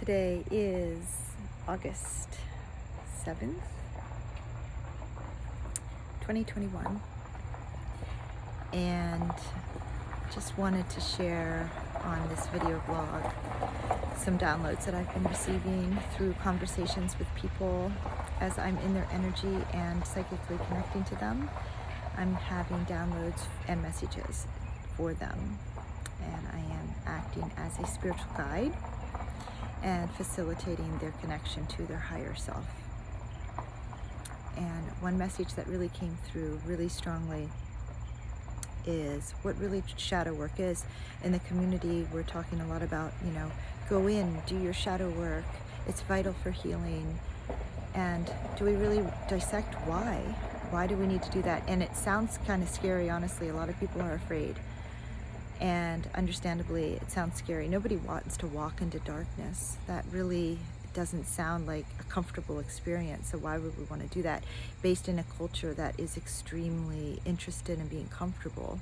Today is August 7th, 2021, and just wanted to share on this video blog some downloads that I've been receiving through conversations with people as I'm in their energy and psychically connecting to them. I'm having downloads and messages for them, and I am acting as a spiritual guide and facilitating their connection to their higher self. And one message that really came through really strongly is what really shadow work is. In the community, we're talking a lot about, go in, do your shadow work. It's vital for healing. And do we really dissect why? Why do we need to do that? And it sounds kind of scary, honestly. A lot of people are afraid. And understandably, it sounds scary. Nobody wants to walk into darkness. That really doesn't sound like a comfortable experience. So why would we want to do that? Based in a culture that is extremely interested in being comfortable.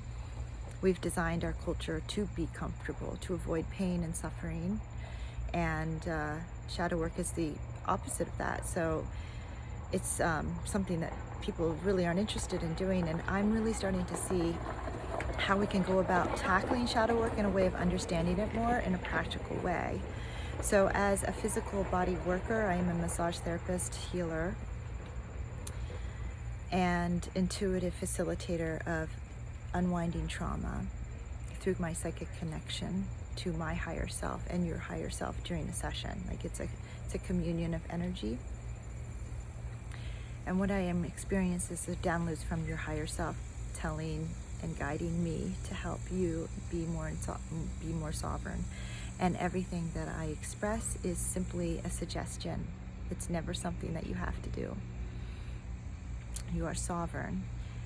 We've designed our culture to be comfortable, to avoid pain and suffering. And shadow work is the opposite of that. So it's something that people really aren't interested in doing. And I'm really starting to see how we can go about tackling shadow work in a way of understanding it more in a practical way. So as a physical body worker, I am a massage therapist, healer, and intuitive facilitator of unwinding trauma through my psychic connection to my higher self and your higher self during a session. Like it's a communion of energy. And what I am experiencing is the downloads from your higher self telling and guiding me to help you be more sovereign. And everything that I express is simply a suggestion. It's never something that you have to do. You are sovereign,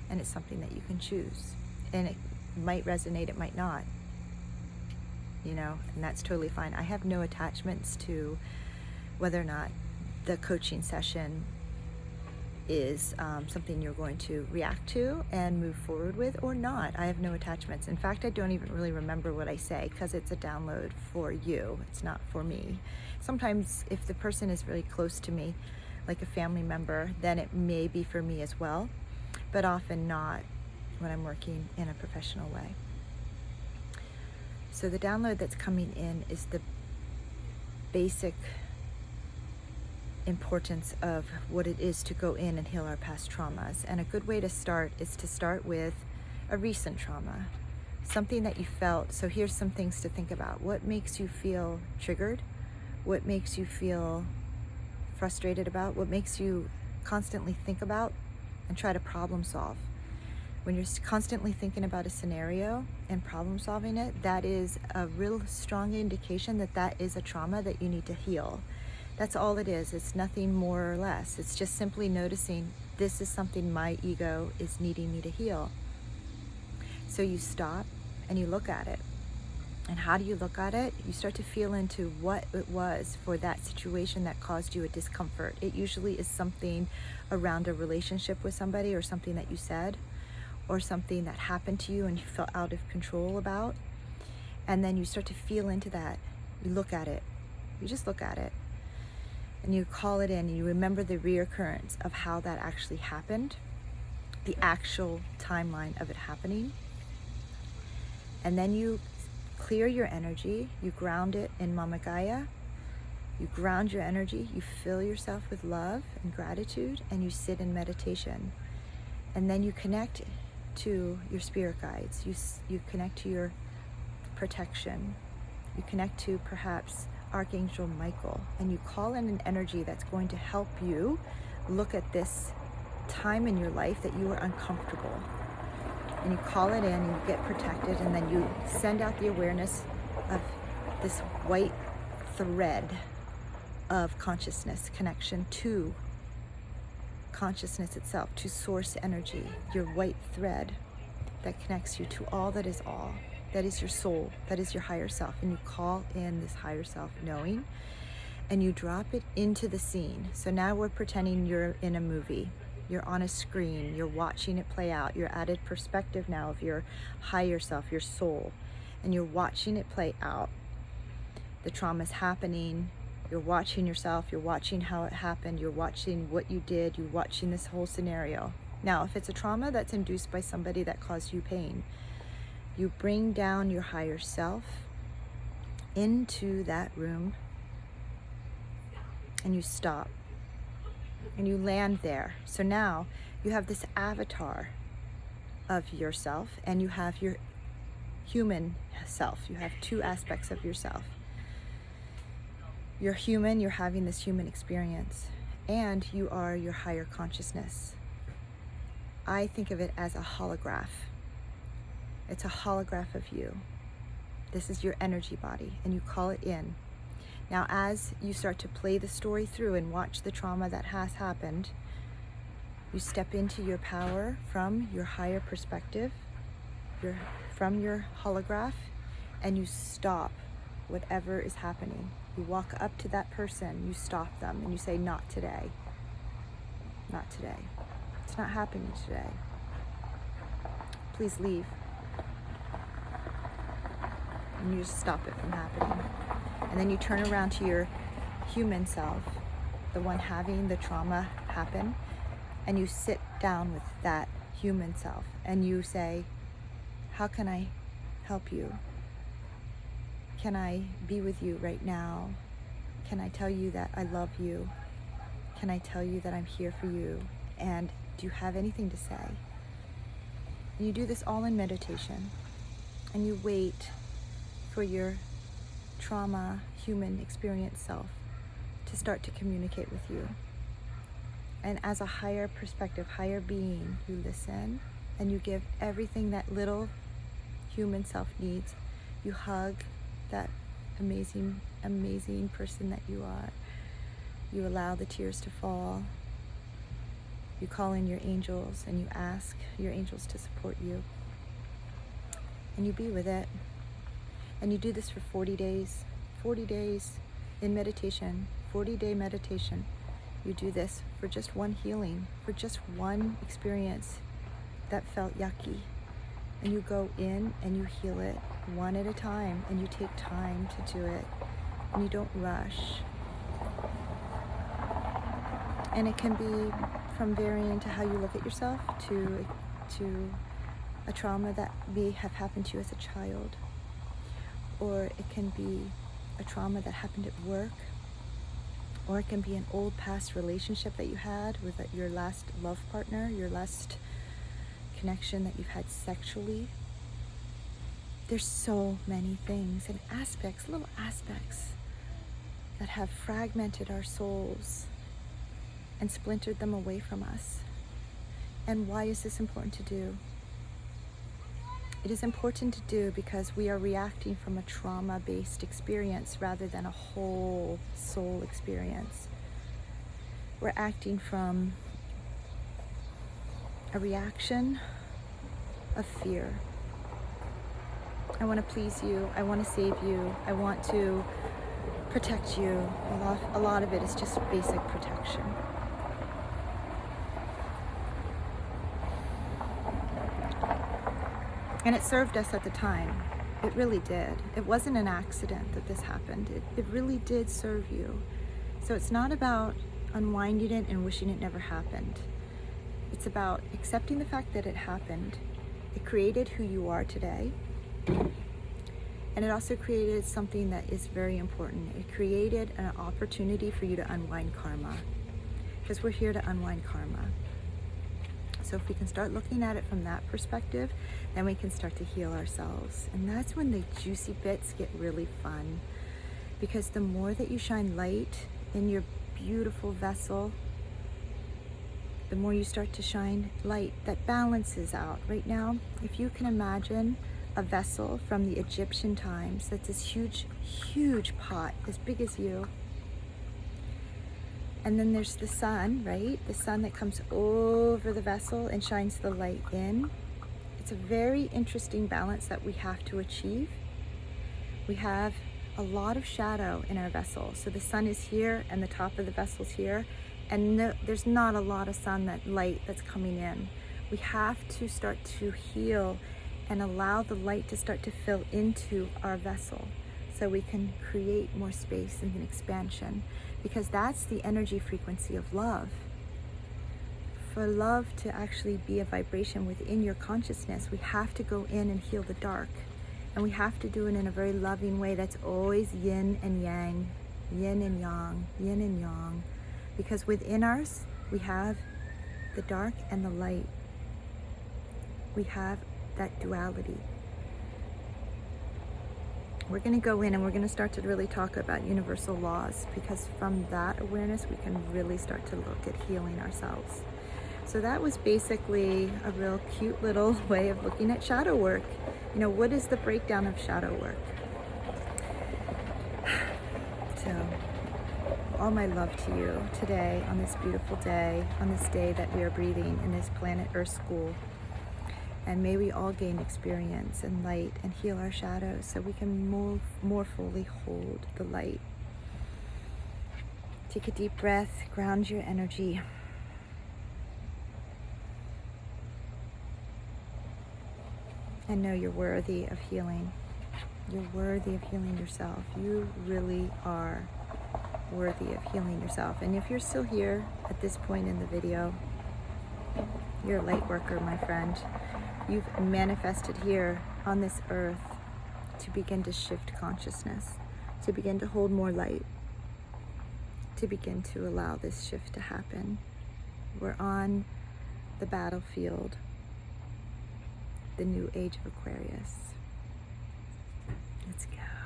and it's something that you can choose. And it might resonate, it might not. And that's totally fine. I have no attachments to whether or not the coaching session is something you're going to react to and move forward with or not. I have no attachments. In fact, I don't even really remember what I say because it's a download for you. It's not for me. Sometimes if the person is really close to me, like a family member, then it may be for me as well, but often not when I'm working in a professional way. So the download that's coming in is the basic importance of what it is to go in and heal our past traumas. And a good way to start is to start with a recent trauma, something that you felt. So here's some things to think about. What makes you feel triggered? What makes you feel frustrated about? What makes you constantly think about and try to problem solve? When you're constantly thinking about a scenario and problem solving it, that is a real strong indication that that is a trauma that you need to heal. That's all it is. It's nothing more or less. It's just simply noticing this is something my ego is needing me to heal. So you stop and you look at it. And how do you look at it? You start to feel into what it was for that situation that caused you a discomfort. It usually is something around a relationship with somebody, or something that you said, or something that happened to you and you felt out of control about. And then you start to feel into that. You look at it. You just look at it. And you call it in, and you remember the reoccurrence of how that actually happened, the actual timeline of it happening. And then you clear your energy, you ground it in Mama Gaia, you ground your energy, you fill yourself with love and gratitude, and you sit in meditation. And then you connect to your spirit guides, you connect to your protection, you connect to perhaps Archangel Michael, and you call in an energy that's going to help you look at this time in your life that you are uncomfortable. And you call it in and you get protected, and then you send out the awareness of this white thread of consciousness connection to consciousness itself, to source energy, your white thread that connects you to all that is all. That is your soul, that is your higher self. And you call in this higher self knowing, and you drop it into the scene. So now we're pretending you're in a movie. You're on a screen, you're watching it play out. You're at a perspective now of your higher self, your soul, and you're watching it play out. The trauma's happening, You're watching yourself, you're watching how it happened, you're watching what you did, you're watching this whole scenario. Now, if it's a trauma that's induced by somebody that caused you pain, you bring down your higher self into that room and you stop and you land there. So now you have this avatar of yourself and you have your human self. You have two aspects of yourself. You're human, you're having this human experience, and you are your higher consciousness. I think of it as a holograph. It's a holograph of you. This is your energy body, and you call it in. Now, as you start to play the story through and watch the trauma that has happened, you step into your power from your higher perspective, from your holograph, and you stop whatever is happening. You walk up to that person, you stop them, and you say, not today. Not today. It's not happening today. Please leave. And you just stop it from happening. And then you turn around to your human self, the one having the trauma happen, and you sit down with that human self and you say, how can I help you? Can I be with you right now? Can I tell you that I love you? Can I tell you that I'm here for you? And do you have anything to say? And you do this all in meditation, and you wait for your trauma, human experience self to start to communicate with you. And as a higher perspective, higher being, you listen and you give everything that little human self needs. You hug that amazing, amazing person that you are. You allow the tears to fall. You call in your angels and you ask your angels to support you. And you be with it. And you do this for 40 days. 40 days in meditation, 40-day meditation. You do this for just one healing, for just one experience that felt yucky. And you go in and you heal it one at a time, and you take time to do it, and you don't rush. And it can be from varying to how you look at yourself to a trauma that may have happened to you as a child, or it can be a trauma that happened at work, or it can be an old past relationship that you had with your last love partner, your last connection that you've had sexually. There's so many things and aspects, little aspects, that have fragmented our souls and splintered them away from us. And why is this important to do? It is important to do because we are reacting from a trauma-based experience rather than a whole soul experience. We're acting from a reaction of fear. I want to please you. I want to save you. I want to protect you. A lot of it is just basic protection. And it served us at the time. It really did. It wasn't an accident that this happened. It really did serve you. So it's not about unwinding it and wishing it never happened. It's about accepting the fact that it happened. It created who you are today. And it also created something that is very important. It created an opportunity for you to unwind karma. Because we're here to unwind karma. So if we can start looking at it from that perspective, then we can start to heal ourselves. And that's when the juicy bits get really fun. Because the more that you shine light in your beautiful vessel, the more you start to shine light that balances out. Right now, if you can imagine a vessel from the Egyptian times, that's this huge, huge pot, as big as you. And then there's the sun, right? The sun that comes over the vessel and shines the light in. It's a very interesting balance that we have to achieve. We have a lot of shadow in our vessel. So the sun is here and the top of the vessel's here. And there's not a lot of light that's coming in. We have to start to heal and allow the light to start to fill into our vessel so we can create more space and an expansion, because that's the energy frequency of love. For love to actually be a vibration within your consciousness, we have to go in and heal the dark. And we have to do it in a very loving way that's always yin and yang, yin and yang, yin and yang. Because within us, we have the dark and the light. We have that duality. We're going to go in and we're going to start to really talk about universal laws, because from that awareness, we can really start to look at healing ourselves. So that was basically a real cute little way of looking at shadow work. You know, what is the breakdown of shadow work? So, all my love to you today, on this beautiful day, on this day that we are breathing in this planet Earth school. And may we all gain experience and light and heal our shadows so we can more fully hold the light. Take a deep breath, ground your energy. And know you're worthy of healing. You're worthy of healing yourself. You really are worthy of healing yourself. And if you're still here at this point in the video, you're a light worker, my friend. You've manifested here on this earth to begin to shift consciousness, to begin to hold more light, to begin to allow this shift to happen. We're on the battlefield, the new age of Aquarius. Let's go.